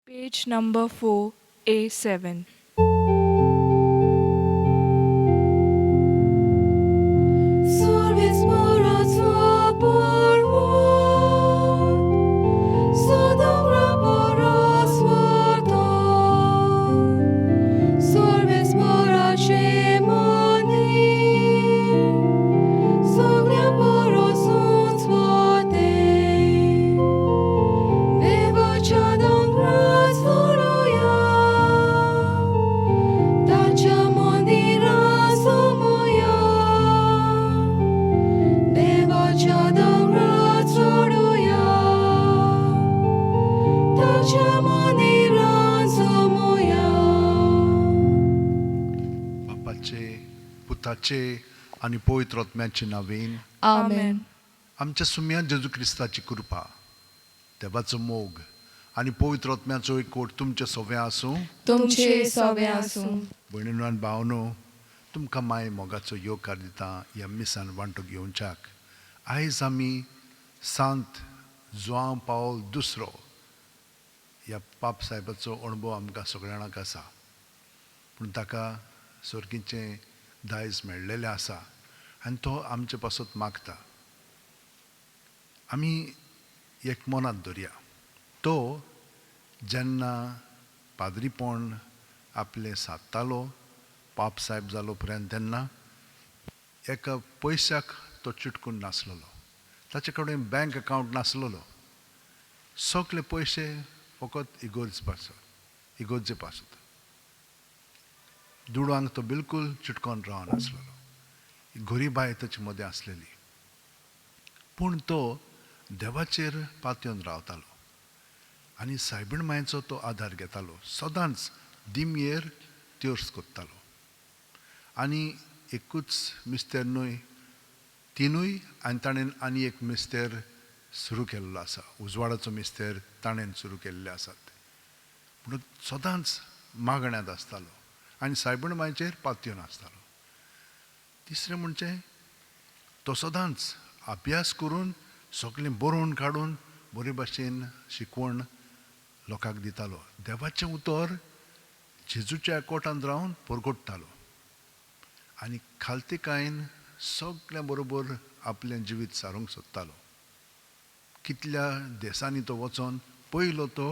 Page number 4, A7. Sorbis morat por vot, sodom raporos vorto, sorbis morat shemoni, soglia poros uns vote, nevo chadon gras voluia, tachamoni rasomoia. Devachadam ratsoruya, tachamani ransomuya. बापाचे पुताचे आणि पवित्र आत्म्याचे नावेन Amen. आमच्या सुम्या जेजू क्रिस्ताची कृपा देवाचो मोग आणि पवित्र आत्म्याचो एकवट तुमचे सगळे आसूं. तुमचे सवे आसूं. भयणीनो आनी भावनो, तुमकां माय मोगाचो योगकार दिता ह्या मिसान वांटो घेवच्याक. आयज आमी सांत जुआंव पावल दुसरो ह्या पाप साहेबाचो अणभव आमकां सगळ्यांक आसा, पूण ताका सर्गीचें दायज मेळ्ळेलें आसा आनी तो आमचे पासत मागता. आमी एक मनांत धरया, तो जेन्ना पाद्रीपण आपलें सादतालो पाप साहेब जालो पर्यंत तेन्ना एका पयशाक तो चिटकून नासलेलो. ताचे कडेन बँक अकावंट नासलेलो. सगळे पयशे फकत इगोर्जे पासत. दुडांक तो बिलकूल चिटकोन रावनासलेलो. गरीबाय ताचे मदें आसलेली, पूण तो देवाचेर पातयेवन रावतालो आनी सायबीण मायेचो तो आदार घेतालो. सदांच दिमयेर तिर्स कोत्तालो आनी एकूच मिस्तेर न्हय, तिनूय आनी ताणें आनी एक मिस्तेर सुरू केल्लो आसा. उजवाडाचो मिस्तेर ताणें सुरू केल्ले आसात. पूण सदांच मागण्यांत आसतालो आनी सायबीण मायचेर पातयेवन आसतालो. तिसरें म्हणजे तो सदांच अभ्यास करून सगळें बरोवन काडून बरे भाशेन शिकवण लोकांक दितालो. देवाचें उतर जेजूच्या एकवटांत रावन परगडटालो आनी खालतीकायेन सगळ्या बरोबर आपलें जिवीत सारूंक सोदतालो. कितल्या देसांनी तो वचोन पयलो तो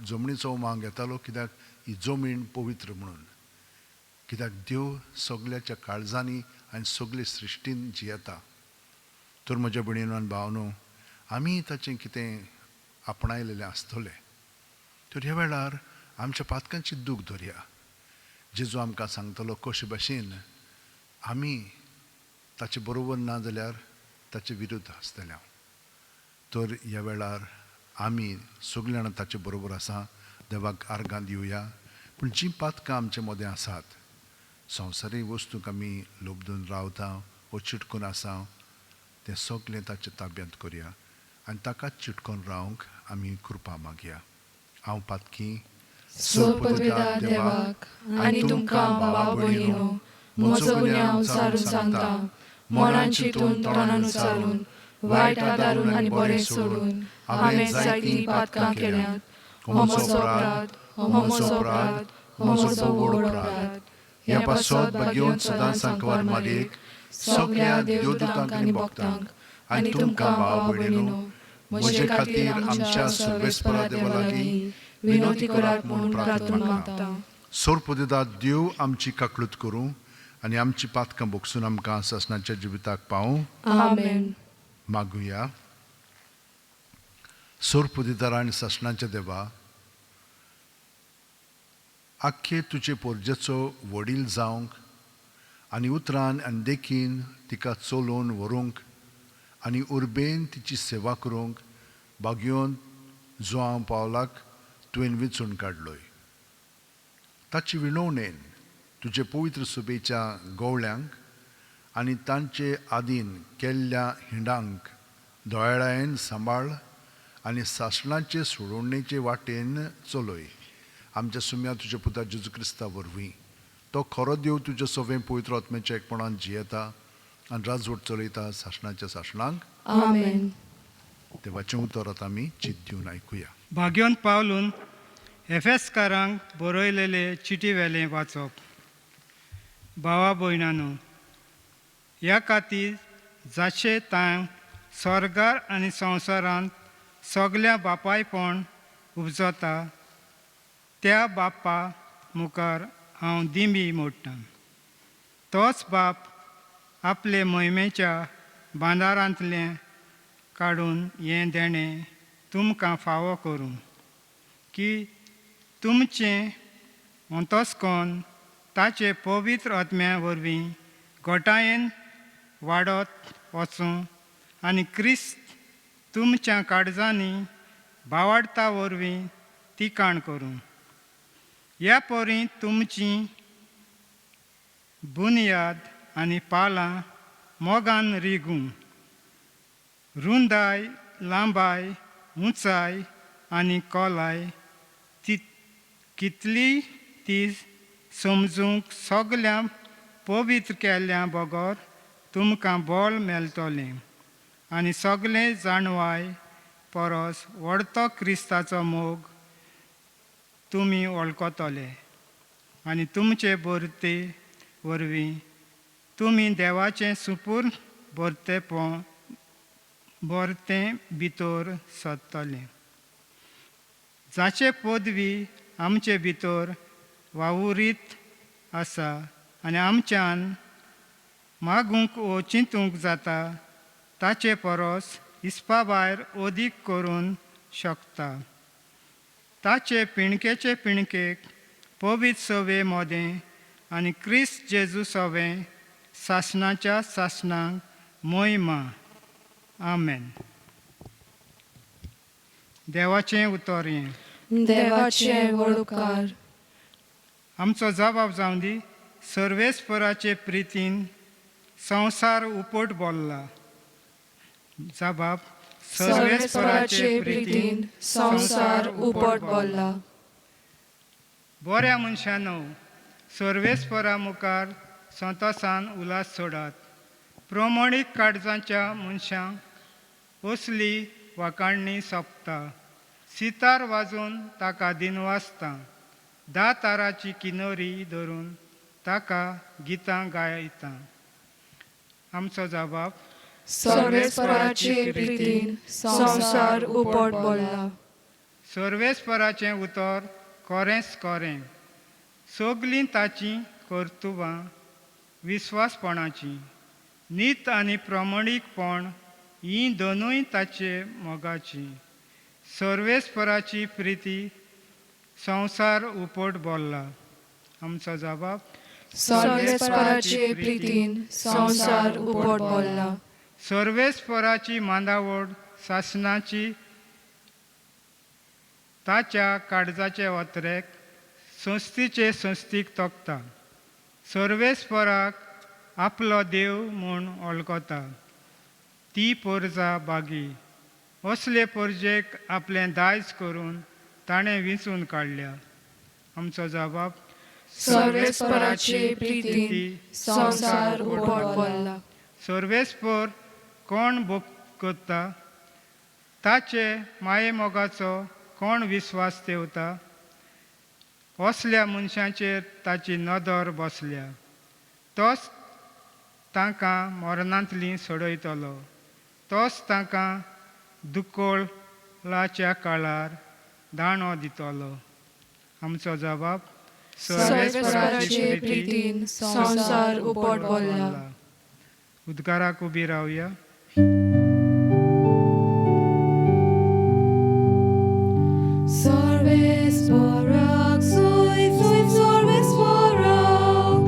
जमणीचो उमांग घेतालो, कित्याक ही जमीन पवित्र म्हणून. कित्याक देव सगळ्याच्या काळजांनी आनी सगळे सृश्टीन जियेता. तर म्हज्या भयणीनो आनी भावनो, आमी ताचें कितें आपणायलेलें आसतलें, तर ह्या वेळार आमच्या पातकांची दूख धरया. जेजू आमकां सांगतलो कशे भाशेन आमी ताचे बरोबर ना जाल्यार ताचे विरुद्ध आसतले. तर ह्या वेळार आमी सगळीं जाणां ताचे बरोबर आसा. देवाक आर्गां दिवया. पूण जीं पातकां आमचे मदें आसात, संवसारीक वस्तूक आमी लोबदून रावता वो चिटकून आसा, तें सगळें ताचे ताब्यांत करया आनी ताकाच चिटकोन रावंक आमी कृपा मागया. हांव पातकी सोपविता देवाक आनी तुमकां भावा भयणीनो, म्हजो गुन्यांव हांव सारून सांगता. मनान चिंतून तोंडान उच्चारून वायट आदारून आनी बरें सोडून हांवें जायतीं पातकां केल्यात. हो म्हजो अपराध, हो म्हजो अपराध, हो म्हजो व्हड अपराध. ह्या पासत भाग्यवन सदांच सांकवार मारयेक, सगळ्या देवदूतांक आनी भक्तांक आनी तुमकां भावा भयणीनो, म्हजे खातीर आमच्या सर्वेस्परा देवा लागीं विनोती करात म्हूण प्रार्थना मागता. सोरपदिता देव आमची काकळूत करूं आनी आमची पातकां बोगसून आमकां ससनाच्या जिविताक पावूं. आमेन. मागुया. सोरपदिता आनी ससनाच्या देवा, आख्खे तुजे पोरजेचो वडील जावंक आनी उतरान आनी देखीन तिका चलोवन व्हरूंक आनी उर्बेन तिची सेवा करूंक भाग्योन जुआंव पावलाक तुवें वेंचून काडलोय. ताची विणवणेन तुजे पवित्र सुबेच्या गवळ्यांक आनी तांचे आदीन केल्ल्या हिंडांक दोळ्यायेन सांबाळ आनी सासणाचे सोडवणेचे वाटेन चलय. आमच्या सुम्या तुज्या पुता जेजू क्रिस्ता वरवीं तो खरो देव तुजे सगळें पवित्र आत्म्याच्या एकपणान जियेता आनी राजवट चलयता सासणाच्या सासणांक. आमेन. देवाचें उतर आतां आमी चित दिवन आयकुया. भाग्योन पावलून एफेसकारांक बरयलेले चिटी वेलें वाचप. भावा भयणांनो, ह्या खातीर जाचे तां स्वर्गार आनी संवसारांत सगल्या बापायपण उपजता त्या बापा मुखार हांव दिमी मोडटां. तोच बाप आपले मोहिमेच्या बांदारांतलें काडून हें देणें तुमकां फावो करूं की तुमचें अंतस्कन ताचे पवित्र आत्म्या वरवीं घोटायेन वाडत वचूं आनी क्रिस्त तुमच्या काळजांनी भावाडटा वरवीं तिकाण करूं. ह्या पोरी तुमची बुनयाद आनी पालां मोगान रिगूं. रुंदाय, लांबाय, उंचाय आनी खोलाय कितली ती समजूंक सगल्या पवित्र केल्ल्या बगर तुमकां बळ मेळटलें आनी सगळें जाणवाय परस व्हडतो क्रिस्ताचो मोग तुमी वळखतले आनी तुमचे बरते वरवीं तुमी देवाचें सुपूर्ण बरतें भितर सत्तले. जाचे पदवी आमचे भितर वावुरीत आसा आनी आमच्यान मागूंक वो चिंतूंक जाता ताचे परस हिस्पा भायर अदीक करून शकता. ताचे पिणकेचे पिणकेक पवित्र सवे मोदें आनी क्रिस्त जेजू सवें सासणाच्या सासणांक मोहिमा. आमेन. देवाचें उतर हें. देवाचे वळकार. आमचो जबाब जावन दी. सर्वेस्पराचे प्रितीन संवसार उपट बोल्ला. जबाब. सर्वेस्पराचे प्रितीन संवसार उपट बोल्ला. बऱ्या मनशानो, सर्वेस्परा मुखार संतोसान उलास सोडात. प्रमाणीक काळजांच्या मनशांक असली वाकाणणी सोंपता. सितार वाजोवन ताका दिनवासता. दाताराची किनोरी धरून ताका गितां गायता. आमचो जबाब. सर्वेस्पराचे प्रितीन संवसार उपट बोल्ला. सर्वेस्पराचें उतर खरेंच खरें. सगलीं ताची कर्तुबां विस्वासपणाची. नीत आनी प्रमाणीकपण हीं दोनूय ताचे मोगाची. सर्वेस्पराची प्रिती संवसार उपट बोल्ला. आमचो जबाब. सर्वेस्पराचे प्रितीन संवसार उपट बोल्ला. सर्वेस्पराची मांदावळ सासणाची ताच्या काळजाचे वत्रेक संस्थीचे संस्थीक तोखता. सर्वेस्पराक आपलो देव म्हूण वळखता. ती पोरजा बागी. असले पोरजेक आपलें दायज करून ताणें विंचून काडल्या. आमचो जबाब. सर्वेस्पराचे प्रितीन संवसार उपट बोल्ला. सर्वेस्पर कोण भोगता ताचे माये मोगाचो कोण विस्वास ठेवता. असल्या मनशांचेर ताची नदर बसल्या. तोच तांकां मरणांतली सोडयतलो. तोच तांकां दुकोळाच्या काळार दाणो दितलो. आमचो जबाब. सर्वेस्पराचे प्रितीन संवसार उपट बोल्ला. उद्गाराक उबी रावया. सर्वेस्पराक सोय सोय सर्वेस्पराक.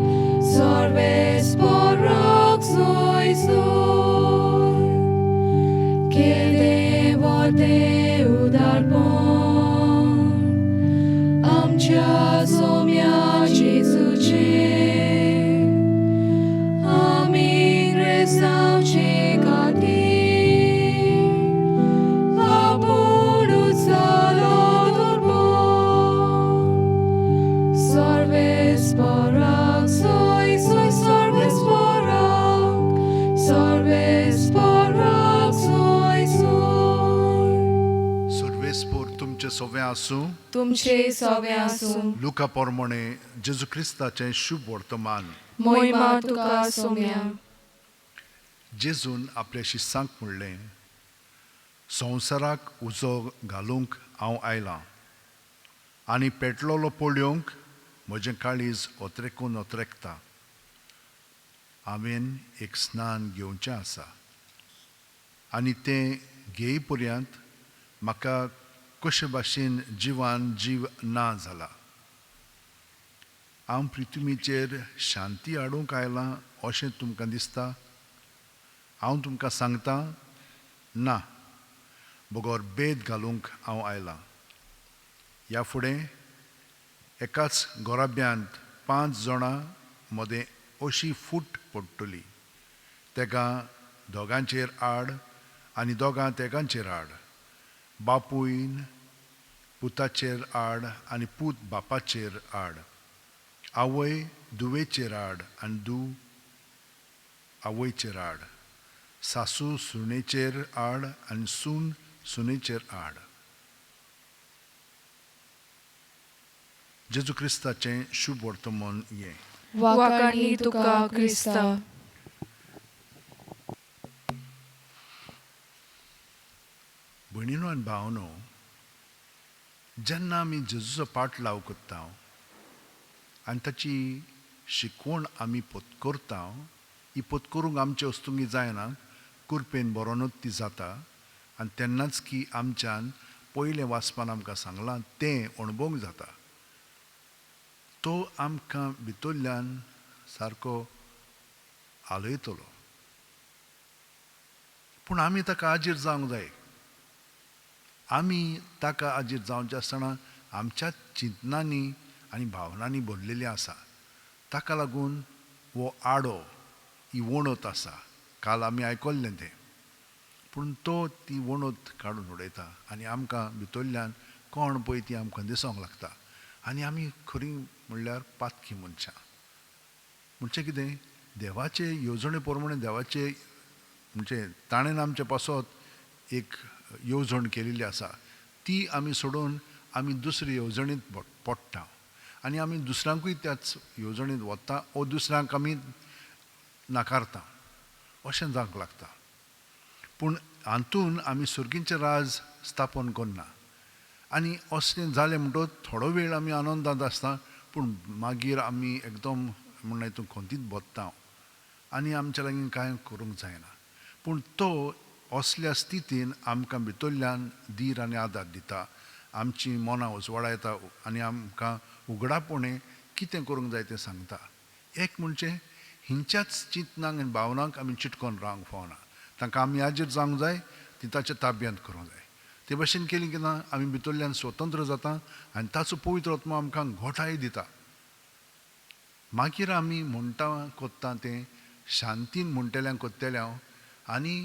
सर्वेस्पराक सोय सोय. केले वते उदारपण आमच्या सोम्या जेजूचे. आमी ग्रेसांवचे खातीर सोवें आसूं तुमचे सवे आसूं लुका पोरमोणे जेजू क्रिस्ताचें शुभ वर्तमान. मोहिमा तुका सोम्या. जेजून आपल्या शिस्सांक म्हणलें, संवसाराक उजो घालूंक हांव आयलां आनी पेटलोलो पळोवंक म्हजें काळीज ओतरेकून ओतरेकता. हांवें एक स्नान घेवचें आसा आनी तें घेय पर्यंत म्हाका कशे भाशेन जिवान जीव ना जाला. हांव पृथ्वीचेर शांती हाडूंक आयलां अशें तुमकां दिसता? हांव तुमकां सांगतां, ना, बोगोर बेद घालूंक हांव आयलां. ह्या फुडें एकाच गोराब्यांत 5 जाणां मदें अशी फूट पडटली, तेका दोगांचेर आड आनी दोगां तेगांचेर आड, बापूयन पुताचेर आड आनी पूत बापाचेर आड, आवय धुवेचेर आड आनी धूव आवयचेर आड, सासू सुणेचेर आड आनी सून सुनेचेर आड. जेजू क्रिस्ताचें शुभ वर्तमान हें. वाकाणी तुका क्रिस्ता. भयणीनो आनी भावनो, जेन्ना आमी जेजूचो पाट लाव करता आनी ताची शिकवण आमी पत्करता, ही पत्करूंक आमचे वस्तूंगी जायना, कुरपेन बरोनूच ती जाता. आनी तेन्नाच की आमच्यान पयलें वाचपान आमकां सांगलां तें अणभवूंक जाता. तो आमकां भितरल्यान सारको आलयतलो. पूण आमी ताका आजीर जावंक जाय. आमी ताका आजीर जावचें आसतना आमच्याच चिंतनांनी आनी भावनांनी भरलेली आसा. ताका लागून हो आडो, ही वणत आसा. काल आमी आयकल्लें तें. पूण तो ती वणत काडून उडयता आनी आमकां भितरल्यान कोण पळय ती आमकां दिसोंक लागता. आनी आमी खरी म्हणल्यार पातकी मनशां. म्हणजे कितें, देवाचे येवजणे प्रमाणे देवाचे म्हणजे ताणेन आमचे पासत एक येवजण केलेली आसा. ती आमी सोडून आमी दुसरी येवजणींत पडटा आनी आमी दुसऱ्यांकूय त्याच येवजणींत वता वो दुसऱ्यांक आमी नाकारता, अशें जावंक लागता. पूण हातून आमी सुर्गीचें राज स्थापन करना. आनी असलें जालें म्हणटच थोडो वेळ आमी आनंदांत आसता, पूण मागीर आमी एकदम म्हणून हितून खोंतीत बसता आनी आमच्या लागीं कांय करूंक जायना. पूण तो असल्या स्थितीन आमकां भितरल्यान धीर आनी आदार दिता, आमची मनां उजवाडायता आनी आमकां उगडापणे कितें करूंक जाय तें सांगता. एक म्हणजे हिंच्याच चिंतनांक आनी भावनांक आमी चिटकोन रावंक फावना. तांकां आमी आजीर जावंक जाय, ती ताच्या ताब्यांत करूंक जाय. ते भाशेन केली की ना आमी भितरल्यान स्वतंत्र जाता आनी ताचो पवित्र आत्मा आमकां घोटाय दिता. मागीर आमी म्हणटा कोत्ता तें शांतीन म्हणटल्यांक कोत्तेल्या आनी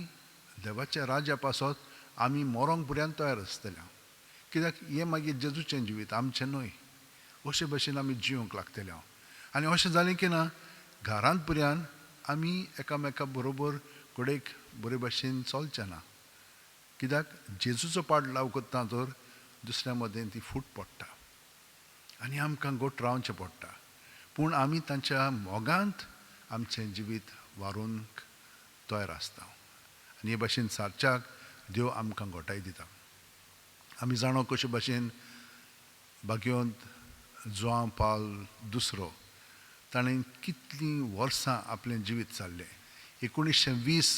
देवाच्या राज्या पासत आमी मरोंक पर्यंत तयार आसतल्या. कित्याक हें मागीर जेजूचें जिवीत, आमचें न्हय. अशे भशेन आमी जिवंक लागतले. आनी अशें जालें की ना घरांत पर्यंत आमी एकामेका बरोबर कडेक बरे भाशेन चलचे ना. कित्याक जेजूचो पाट लाव करता तर दुसऱ्या मदें ती फूट पडटा आनी आमकां गोठ रावचें पडटा. पूण आमी तांच्या मोगांत आमचें जिवीत वारूंक तयार आसता. आनी हे भाशेन सारच्याक देव आमकां घोटाय दिता. आमी जाणो कशे भाशेन भाग्यवंत जुआंव पाल दुसरो ताणें कितलीं वर्सां आपलें जिवीत जाल्लें. 1920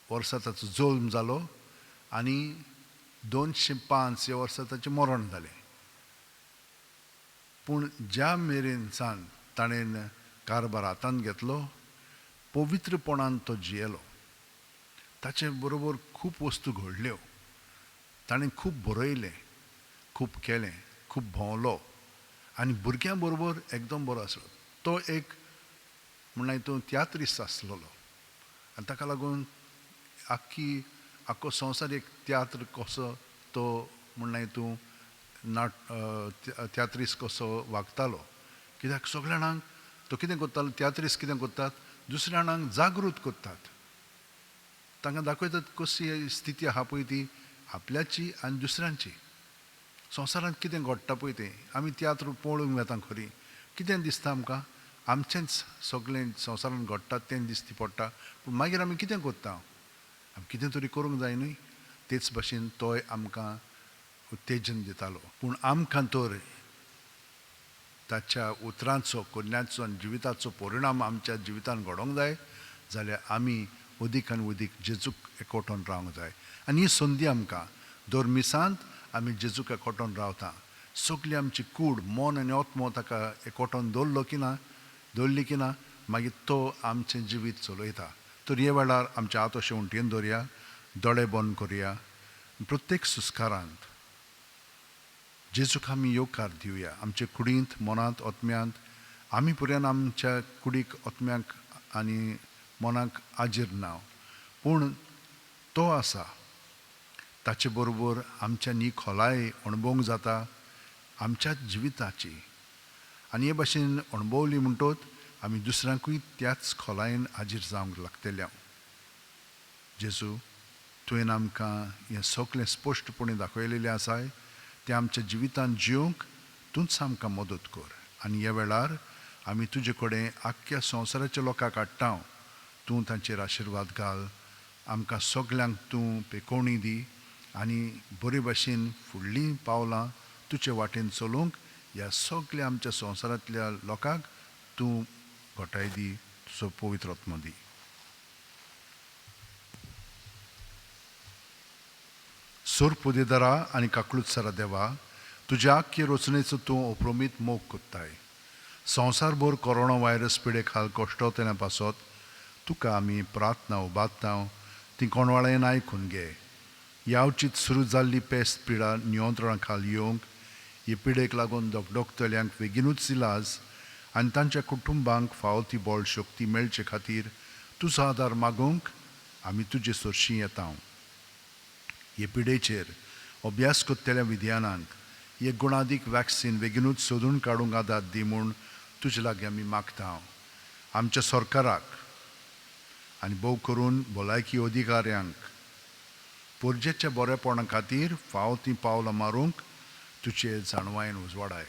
वर्सां ताचो जल्म जालो आनी 205 ह्या वर्सा ताचें मरण जालें. पूण ज्या मेरेन सान ताणें कारभार हातांत घेतलो, पवित्रपणान तो जियेलो. ताचे बरोबर खूब वस्तू घडल्यो. ताणें खूब बरयलें, खूब केलें, खूब भोंवलो आनी भुरग्यां बरोबर एकदम बरो आसलो. तो एक म्हणना हितून तियात्रीस्ट आसलेलो आनी ताका लागून आख्खो संवसार एक तियात्र कसो तो म्हणना हितून तियात्रीस्ट कसो वागतालो. कित्याक सगळ्या जाणांक तो कितें करतालो, तियात्रीस्ट कितें करतात, दुसऱ्या जाणांक जागृत करतात. तांकां दाखयतात कशी स्थिती आहा पळय ती आपल्याची आनी दुसऱ्यांची. संवसारांत कितें घडटा पळय तें आमी तियात्र पळोवंक वेता खरी कितें दिसता आमकां आमचेंच सगळें संवसारांत घडटा तें दिश्टी पडटा पूण मागीर आमी कितें कोत्ता आमी कितें तरी करूंक जाय न्हय तेच भाशेन तोय आमकां उत्तेजन दितालो पूण आमकां तर ताच्या उतरांचो कन्याचो आनी जिविताचो परिणाम आमच्या जिवितांत घडोवंक जाय जाल्यार आमी अदीक आनी अदीक जेजूक एकवटून रावंक जाय आनी ही संदी आमकां दर मिसांत आमी जेजूक एकवटून रावता सगळी आमची कूड मन आनी आत्मो ताका एकवटून दवरली की ना मागीर तो आमचें जिवीत चलयता तर हे वेळार आमच्या हात अशें उंटयेन दवरया दोळे बंद करुया प्रत्येक सुस्कारांत जेजूक आमी येवकार दिवया आमचे कुडींत मनांत आत्म्यांत आमी पर्यंत आमच्या कुडीक आत्म्याक आनी मनाक आजीर ना पूण तो आसा ताचे बरोबर आमच्या नी खोलाय अणभवूंक जाता आमच्या जिविताची आनी हे भाशेन अणभवली म्हणटोच आमी दुसऱ्यांकूय त्याच खोलायेन हाजीर जावंक लागतले जेजू तुवें आमकां हें सगळें स्पश्टपणे दाखयलेलें आसाय तें आमच्या जिवितांत जिवंक तूंच आमकां मदत कर आनी ह्या वेळार आमी तुजे कडेन आख्ख्या संवसाराच्या लोकांक हाडटा तूं तांचेर आशिर्वाद घाल आमकां सगल्यांक तूं पेकोवणी दी आनी बरे भाशेन फुडलीं पावलां तुजे वाटेन चलोवंक ह्या सगळ्या आमच्या संवसारांतल्या लोकांक तूं घोटाय दी तुजो पवित्र आत्मो दी सोर पुदेदारा आनी काकळुत्सरा देवा तुज्या आख्खे रचनेचो तूं अप्रमीत मोग कोत्ताय संवसारभर कोरोना व्हायरस पिडे खाल कश्टवतल्या पासत तुका आमी प्रार्थना उबारता ती कोणवाळेन आयकून घे यावचीत सुरू जाल्ली पेस्त पिडा नियंत्रणा खाल येवंक हे पिडेक लागून दोगदोगतल्यांक बेगीनूच इलाज आनी तांच्या कुटुंबांक फावो ती बळ शक्ती मेळचे खातीर तुजो आदार मागूंक आमी तुजे सोरशीं येता हे पिडेचेर अभ्यास कोत्तेल्या विज्ञानांक हे गुणादीक वॅक्सीन बेगीनूच सोदून काडूंक आदार दी म्हूण तुजे लागीं आमी मागता आमच्या सरकाराक आनी भोव करून भलायकी अधिकाऱ्यांक पुर्जेच्या बरेपणा खातीर फावो ती पावलां मारूंक तुजे जाणवायेन उजवाडाय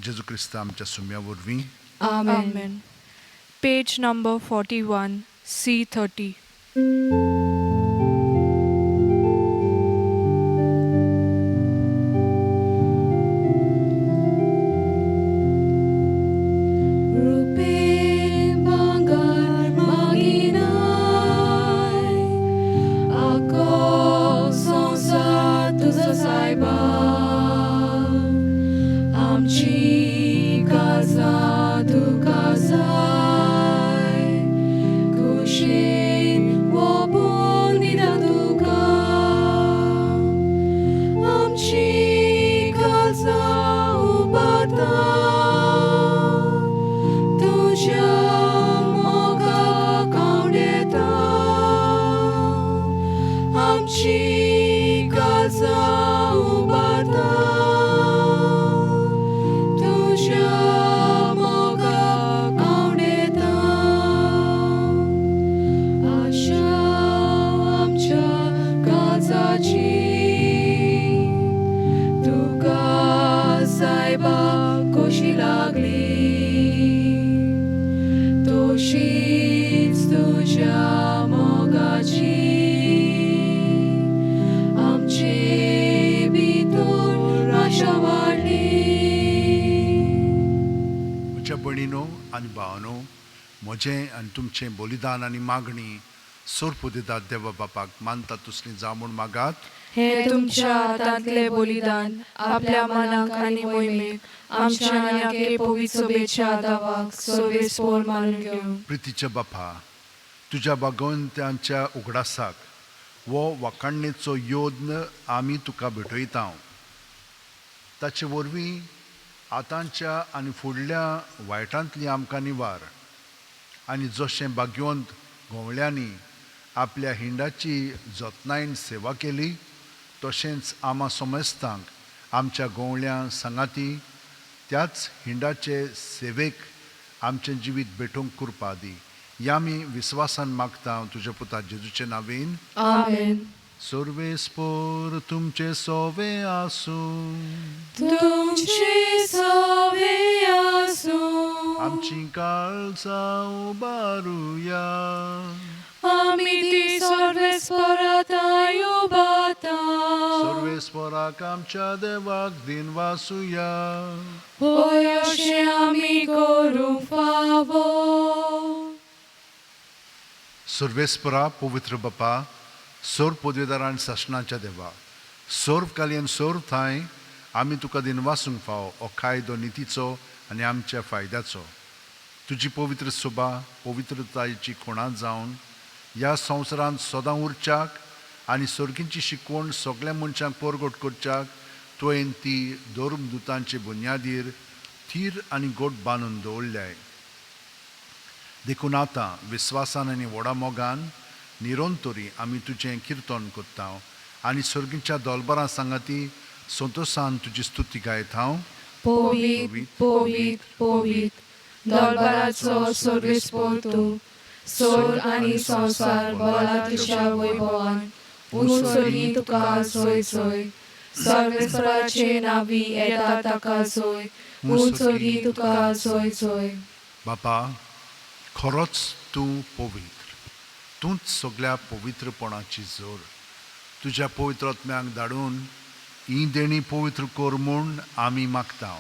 जेजू क्रिस्त आमच्या सुम्या वरवीं Amen. Page number 41, C30. भयणीनो आनी भावनो म्हजें आनी तुमचें बलिदान आनी मागणी सोर पुदेदार देवा बापाक मानता तुसली जावं म्हूण मागात हे तुमच्या हातांतले बलिदान आपल्या मनाक आनी मोहिमेक आमच्या आनी आख्खे पवित्र सभेच्या आदावाक सर्वेस्पोर मानून घेवं प्रितीच्या बापा तुज्या भगवंत्याच्या उगडासाक वो वाखाणणेचो योद्न आमी तुका भेटयता ताचे वरवीं आतांच्या आनी फुडल्या वायटांतली आमकां निवार आनी जशें भाग्यवंत गोवळ्यांनी आपल्या हिंडाची जतनायेन सेवा केली तशेंच आमा समेस्तांक आमच्या गोवळ्या संगाती त्याच हिंडाचे सेवेक आमचें जिवीत भेटूंक कृपा दी या आमी विस्वासान मागता तुज्या पुता जेजूचे नांवेन आमेन सर्वेस्पोर तुमचे सोवे आसूं तुमची सवे आसूं आमची काळजां उबारुया आमी ती सर्वेस्पराताय उबाता सर्वेस्पोराक आमच्या देवाक दिन वासुया होय अशें आमी करूंक फावो सर्वेस्परा पवित्र बापा सोर पदवीदार आनी शासनाच्या देवा सोर्व कालयेन सोर थंय आमी तुका दिन वासूंक फाव हो कायदो नितीचो आनी आमच्या फायद्याचो तुजी पवित्र सुबा पवित्रतायेची खुणां जावन ह्या संवसारांत सदां उरच्याक आनी सर्गींची शिकवण सगळ्या मनशांक परगट करच्याक तुवें ती धर्मदुतांचे बुन्यादीर थीर आनी गोट बांदून दवरल्याय देखून आतां विस्वासान आनी व्हडा मोगान निरंतरी आमी तुजें किर्तन कोत्ता आनी सर्गींच्या दोलबारां सांगाती संतोशान तुजी स्तुती गायत हांव पोवीत पोवीत पोवीत दरबाराचो सर्वेस्पोर तूं सोर आनी संवसार भला तुज्या वैभवान उंचोली तुका सोय सोय सर्वेस्पराचे नावी येता ताका सोय उंचोली तुका सोय सोय बापा खरोच तूं पवित्र तूंच सगळ्या पवित्रपणाची जोर तुज्या पवित्र आत्म्याक धाडून ही देणी पवित्र कर म्हूण आमी मागता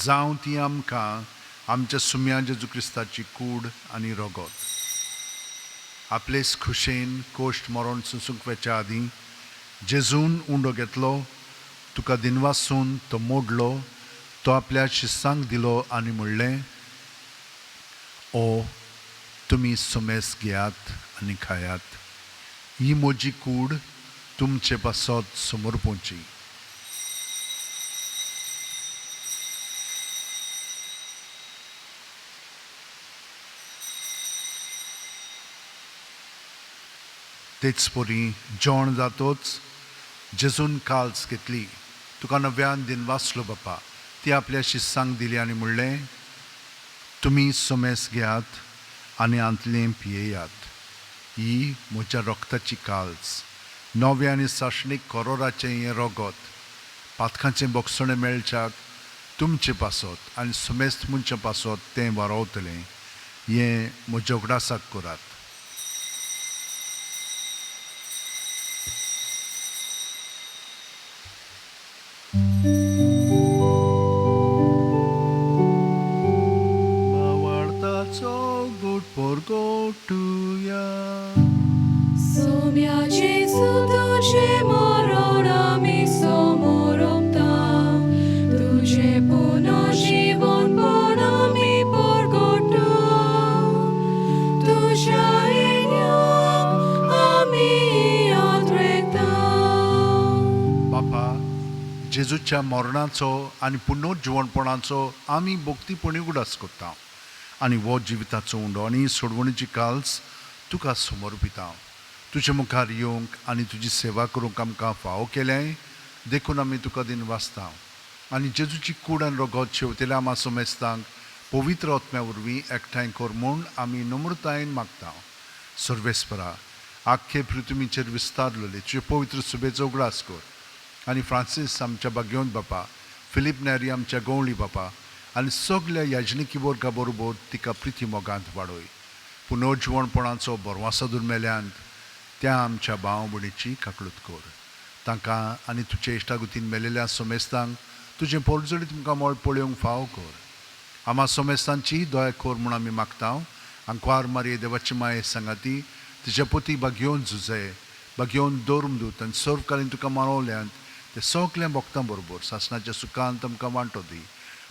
जावं ती आमकां आमच्या सुम्या जेजू क्रिस्ताची कूड आनी रगत आपलेच खुशेन कोश्ट मरण सुसूंक वेच्या आदीं जेजून उंडो घेतलो तुका दिनवासून तो मोडलो तो आपल्या शिस्सांक दिलो आनी म्हणलें ओ तुमी सुमेस घेयात आनी खायात ही म्हजी कूड तुमचे पासत समोर पोवची तेच परी जेवण जातोच जेजून काल्स घेतली तुका नव्यान दिन वाचलो बापा ती आपल्या शिस्सांक दिली आनी म्हणलें तुमी सुमेस घेयात आनी आंतलें पियेयात ही म्हज्या रक्ताची काल्स नवे आनी साशणीक करोराचें हें रगत पातकांचें बोगसणें मेळच्याक तुमचे पासत आनी सुमेस्त मनच्या पासत तें वारोवतलें हें म्हज्या उगडासाक करात जेजूच्या मरणाचो आनी पुनर्जीवनपणाचो आमी भक्तीपणी उगडास करता आनी हो जिविताचो उंडो आनी सोडवणीची काल्स तुका समर्पिता तुजे मुखार येवंक आनी तुजी सेवा करूंक आमकां फाव केलें देखून आमी तुका दिन वाचता आनी जेजूची कूड आनी रगत शेवतेल्या आमा सोमेस्तांक पवित्र आत्म्या वरवीं एकठांय कर म्हूण आमी नम्रतायेन मागता सर्वेस्परा आख्खे पृथ्वीचेर विस्तारलेले तुजे पवित्र सुबेचो उगडास कर आनी फ्रांसीस आमच्या भाग्यवंत बापा फिलीप नॅरी आमच्या गवळी बापा आनी सगळ्या याजनिकी वर्गा बरोबर तिका प्रिती मोगांत वाडय पुनर्जीवनपणाचो बरवासो दुर्मेल्यांत त्या आमच्या भाव भयणीची काकळूत कर तांकां आनी तुजे इश्टागुतीन मेलेल्या सोमेस्तांक तुजें पोरजोडी तुमकां मोळ पळोवंक फाव कर आमा सोमेस्तांची दया कर म्हूण आमी मागता आंकवार मारये देवाची माये सांगाती तिचे पती भाग्यवंत झुजे भाग्यवंत दोरमदूत आनी सर्वकालीन तुका मानवल्यांत ते सगळ्या भक्तां बरोबर सासणाच्या सुखांत आमकां वांटो दी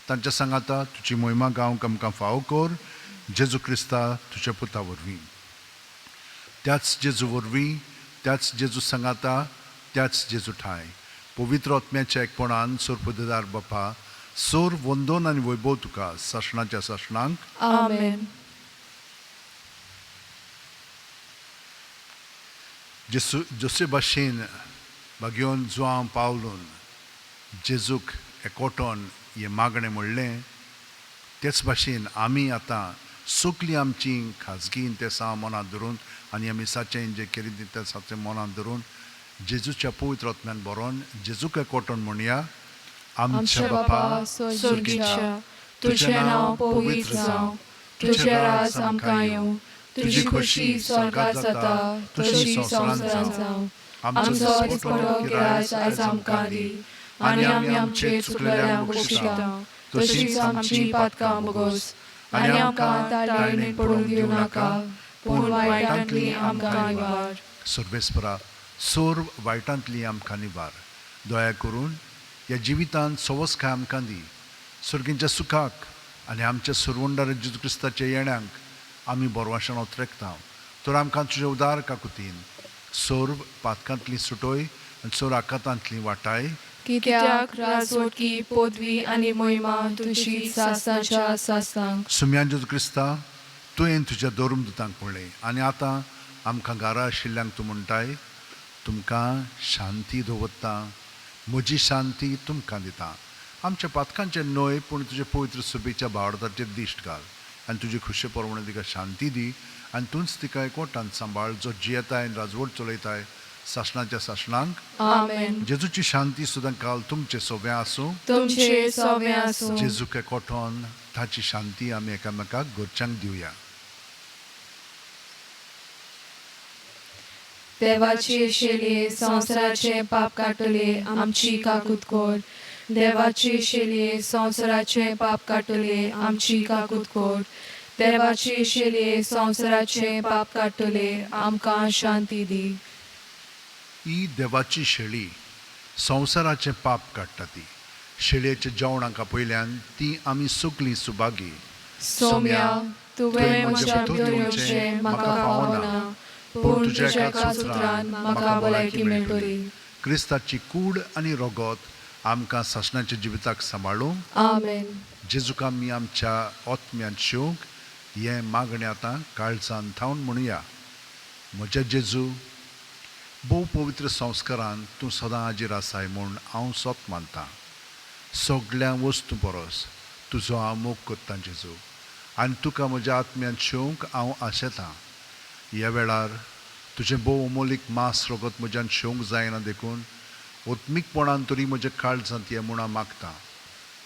तांच्या सांगाता तुजी मोहिमा गावंक आमकां फाव कर जेजू क्रिस्ता तुज्या पुता वरवीं त्याच जेजू वरवीं त्याच जेजू सांगाता त्याच जेजू ठाय पवित्र आत्म्याच्या एकपणान सोरपददार बापा सोर वंदन आनी वैभव तुका सासणाच्या सासणांक आमेन जसे भाशेन भाग्योन जुआंव पावलून जेजूक एकवटोन हें मागणें म्हणलें तेच भाशेन आमी आतां सुकली आमची खाजगी इंतेसां मनांत धरून आनी आमी साचें जें केलें तें साचें मनांत धरून जेजूच्या पवित्र आत्म्यान बरोवन जेजूक एकवटून म्हणया, आमच्या बापा स्वर्गीच्या, तुझें नांव पवित्र जावं, तुझें राज आमकां येवं, तुजी खुशी स्वर्गांत जाता तशी संवसारांत जावं. आमचो दिसपट्टो गिराय आयज आमकां दी, आनी आमी आमचे चुकलेल्यांक बक्षिता तशीच आमची पातकां बोगोस, आनी आमकां ताळणेंत पडूंक दिवं नाका, पूण वायटांतली आमकां निवार. सर्वेस्परा सोर वायटांतली आमकां निवार. दया करून ह्या जिवितांत सवस आमकां दी. सर्गींच्या सुखाक आनी आमच्या सुरवंडार जेजू क्रिस्ताच्या येण्याक आमी बोरवाशान उतरेकता. तर आमकां तुज्या उदार काकुतीन सोर पातकांतली सुटोय आनी सोर आकांतांतली वाटाय. कित्याक राजवटी पदवी आनी महिमा तुजी सासनाच्या सासनांक. सुम्यान जेजू क्रिस्ता तुवें तुज्या दोरूम दुतांक म्हणलें आनी आतां आमकां घरा आशिल्ल्यांक तूं म्हणटाय, तुमकां शांती दवरता, म्हजी शांती तुमकां दिता. आमच्या पातकांचे न्हय पूण तुजे पवित्र सुबेच्या भावडाचेर दिश्ट घाल आनी तुजे खुशे प्रमाणे तिका शांती दी आनी तूंच तिका एकवटान सांबाळ, जो जियेताय आनी राजवट चलयताय सासणाच्या सासणांक. आमेन. जेजूची शांती सुद्दां काल तुमचे सोबे आसूं. तुमचे सोबे आसूं. जेजूक एकवटोन ताची शांती आमी एकामेकाक घरच्यांक दिवया. देवाचे शेलये संवसाराचे पाप काटले आमची काकूत कोर. देवाचे शेलये संवसाराचे पाप काटले आमची काकूत कोर. देवाचे शेलये संवसाराचे पाप काटले आमकां शांती दी. ही देवाची शेळी संवसाराचें पाप काडटा. ती शेळयेच्या जेवणाका पयल्यान ती आमी सुकली सुभागी. सोम्या, तुवें म्हज्या भितर येवचें म्हाका फावना, पूण तुज्या एका सुत्रान म्हाका भलायकी मेळटली. क्रिस्ताची कूड आनी रोगोत आमकां सासणाच्या जिविताक सांबाळूंक. आमेन. जेजूक आमी आमच्या आत्म्यान शिवंक हें मागणें आतां काळजान थावन म्हणुया. म्हज्या जेजू, भोव पवित्र संस्कारान तूं सदां हाजीर आसाय म्हूण हांव सोत मानतां. सगळ्या वस्तू परस तुजो हांव मोग करतां जेजू, आनी तुका म्हज्या आत्म्यान शिवंक हांव आशेतां. ह्या वेळार तुजें भोव अमोलीक मास रोगत म्हज्यान शिवंक जायना देखून ओत्मीकपणान तरी म्हज्या काळजांत ये म्हूण हांव मागतां.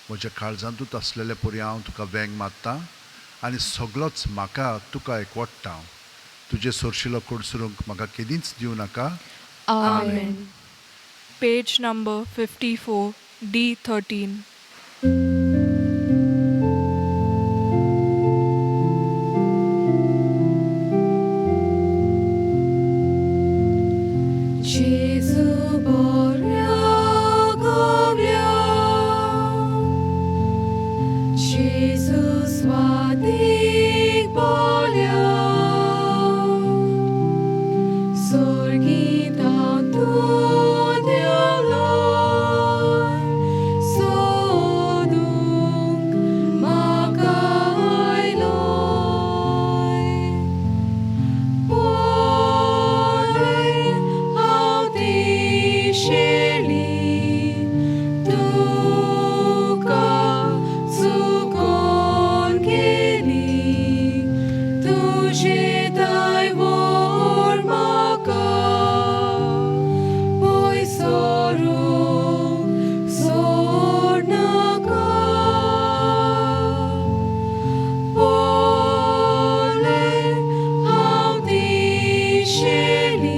म्हज्या काळजांतूच आसलेले परी हांव तुका वेंग मागतां आनी सगळोच म्हाका तुका एकवटटा. तुजे सोरशिलो कोडसरूंक म्हाका केदींच दिवं नाका. आमेन. Page number 54, D13. Jezu błogowia, Jezu słodych bolia, sorgi tam tu dioloj, sodung makajloj. Polej Sheli tuka sukon keli tuje dai vor maka poi soru sornaka polej Sheli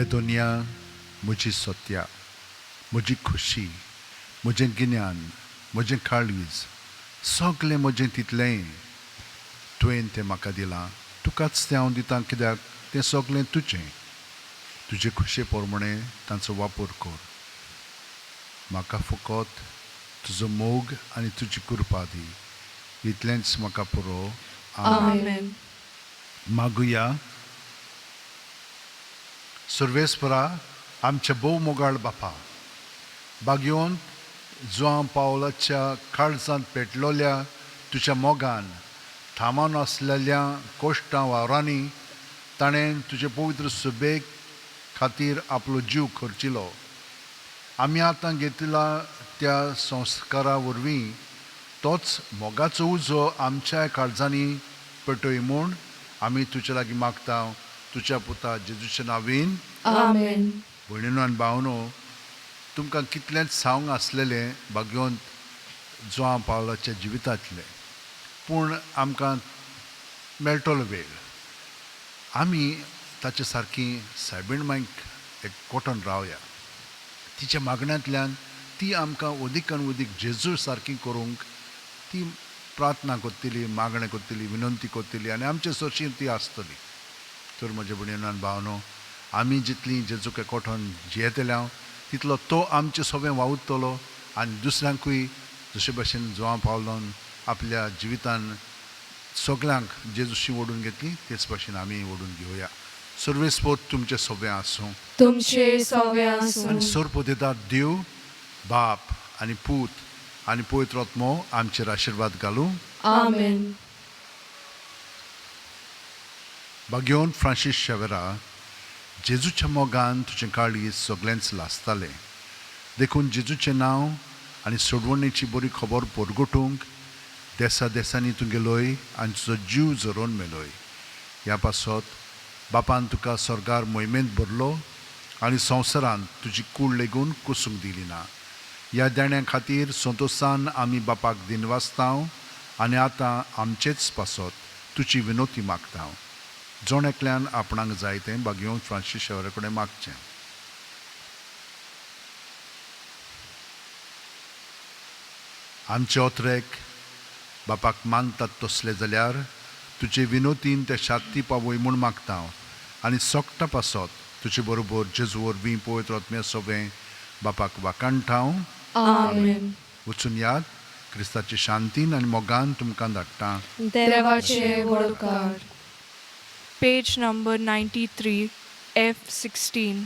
दुनिया म्हजी सत्या, म्हजी खुशी, म्हजें गिन्यान, म्हजें काळीज, सगळें म्हजें तितलें तुवें तें म्हाका दिलां. तुकाच तें हांव दितां कित्याक तें सगळें तुजें. तुजे खुशे प्रमाणे तांचो वापर कर. म्हाका फकत तुजो मोग आनी तुजी कृपा दी. इतलेंच म्हाका पुरो. आमेन. मागुया. सर्वेस्परा आमचे भोव मोगाळ बापा, बागयोन जुआं पावलाच्या काळजांत पेटलोल्या तुज्या मोगान थांबून आसलेल्या कोश्टां वावरांनी ताणें तुजे पवित्र सुबेक खातीर आपलो जीव खर्चिलो. आमी आतां घेतिला त्या संस्कारा वरवीं तोच मोगाचो उजो आमच्या काळजांनी पेटोय म्हूण आमी तुजे लागीं मागता तुज्या पुता जेजूच्या नांवान. आमेन. भयणीनो आनी भावनो, तुमकां कितलेंच सांग आसलेलें भाग्योन जुआं पावलाच्या जिवितांतलें, पूण आमकां मेळटलो वेळ. आमी ताचे सारकी सायबीण मांयक एकवटून रावया. तिच्या मागण्यांतल्यान ती आमकां अदीकान अदीक जेजू सारकी करूंक ती प्रार्थना करतली, मागणें करतली, विनंती करतली आनी आमचे सरशीं ती आसतली. तर म्हजे भयणीनो आनी भावनो, आमी जितली जेजूक एकवटून जियेतल्या तितलो तो आमचें सगळें वावुरतलो आनी दुसऱ्यांकूय जशे भशेन जुआं पावलोन आपल्या जिवितान सगळ्यांक जेजूशी ओडून घेतली तेच भशेन आमी ओडून घेवया. सर्वेस्पोत तुमचें सगळें आसूं तुमचे सवे आसूं. आनी सर्वोपदेदार देव बाप आनी पूत आनी पवित्र आत्मो आमचेर आशिर्वाद घालूं. आमेन. बागयोन फ्रांसीस शेवेरा, जेजूच्या मोगान तुजें काळीज सगळ्यांच लासतालें. देखून जेजूचें नांव आनी सोडवणेची बरी खबर परगटूंक देसा देसांनी तूं गेलोय आनी तुजो जीव झरोवन मेलोय. ह्या पासत बापान तुका स्वर्गार मोहिमेंत भरलो आनी संवसारांत तुजी कूड लेगून कुसूंक दिली ना. ह्या देण्या खातीर संतोशान आमी बापाक दिनवासता आनी आतां आमचेच पासत तुजी विनोती मागता. जोण एकल्यान आपणाक जाय तें बागयोन फ्रांसीस शेवेरा कडेन मागचें. आमचे ओत्रेक बापाक मानतात तसले जाल्यार तुजे विनोतीन ते शांती पावय म्हूण मागता आनी सोगटा पासत तुजे बरोबर जेजू वरवीं पवित्र आत्म्या सगळें बापाक वाकाणटा. आमेन. वचून याद क्रिस्ताची शांतीन आनी मोगान तुमकां धाडटा. देवाचे वळकार. Page number 93, F16.